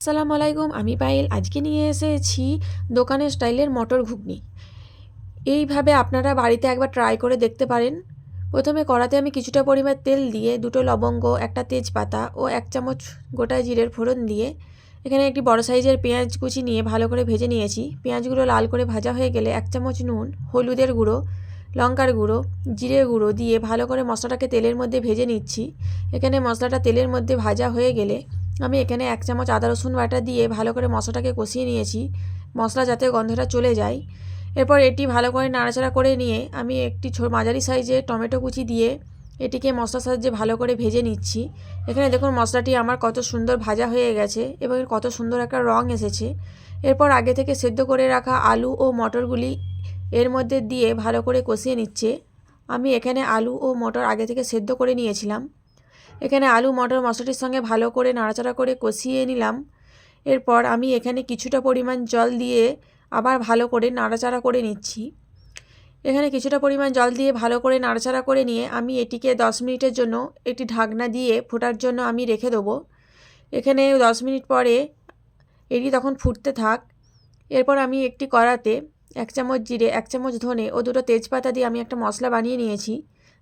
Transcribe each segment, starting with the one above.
আসসালামু আলাইকুম, আমি পায়েল। আজকে নিয়ে এসেছি দোকানের স্টাইলের মটর ঘুগনি। এইভাবে আপনারা বাড়িতে একবার ট্রাই করে দেখতে পারেন। প্রথমে কড়াতে আমি কিছুটা পরিমাণ তেল দিয়ে দুটো লবঙ্গ, একটা তেজপাতা ও 1 চামচ গোটা জিরের ফোড়ন দিয়ে এখানে একটি বড় সাইজের পেঁয়াজ কুচি নিয়ে ভালো করে ভেজে নিয়েছি। পেঁয়াজগুলো লাল করে ভাজা হয়ে গেলে 1 চামচ নুন, হলুদের গুঁড়ো, লঙ্কার গুঁড়ো, জিরে গুঁড়ো দিয়ে ভালো করে মশলাটাকে তেলের মধ্যে ভেজে নিচ্ছি। এখানে মশলাটা তেলের মধ্যে ভাজা হয়ে গেলে আমি এখানে 1 চামচ আদা রসুন বাটা দিয়ে ভালো করে মশলাটাকে কষিয়ে নিয়েছি, মশলা যাতে গন্ধটা চলে যায়। এরপর এটি ভালো করে নাড়াচাড়া করে নিয়ে আমি একটি মাঝারি সাইজের টমেটো কুচি দিয়ে এটিকে মশলার সাহায্যে ভালো করে ভেজে নিচ্ছি। এখানে দেখুন মশলাটি আমার কত সুন্দর ভাজা হয়ে গেছে এবং কত সুন্দর একটা রং এসেছে। এরপর আগে থেকে সেদ্ধ করে রাখা আলু ও মটরগুলি এর মধ্যে দিয়ে ভালো করে কষিয়ে নিচ্ছে। আমি এখানে আলু ও মটর আগে থেকে সেদ্ধ করে নিয়েছিলাম। এখানে আলু মটর মশলাটির সঙ্গে ভালো করে নাড়াচাড়া করে কষিয়ে নিলাম। এরপর আমি এখানে কিছুটা পরিমাণ জল দিয়ে আবার ভালো করে নাড়াচাড়া করে নিচ্ছি। এখানে কিছুটা পরিমাণ জল দিয়ে ভালো করে নাড়াচাড়া করে নিয়ে আমি এটিকে 10 মিনিটের জন্য একটি ঢাকনা দিয়ে ফোটার জন্য আমি রেখে দেবো। এখানে 10 মিনিট পরে এটি তখন ফুটতে থাক। এরপর আমি একটি কড়াতে 1 চামচ জিরে, 1 চামচ ধনে ও দুটো তেজপাতা দিয়ে আমি একটা মশলা বানিয়ে নিয়েছি।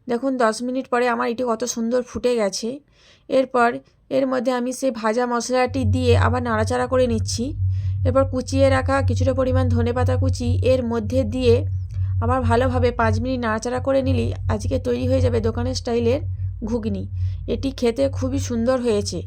দেখুন 10 মিনিট পরে আমার এটি কত সুন্দর ফুটে গেছে। এরপর এর মধ্যে আমি সেই ভাজা মশলাটি দিয়ে আবার নাড়াচাড়া করে নিচ্ছি। এরপর কুচিয়ে রাখা কিছুটা পরিমাণ ধনেপাতা কুচি এর মধ্যে দিয়ে আবার ভালোভাবে 5 মিনিট নাড়াচাড়া করে নিলেই আজকে তৈরি হয়ে যাবে দোকানের স্টাইলের ঘুগনি। এটি খেতে খুবই সুন্দর হয়েছে।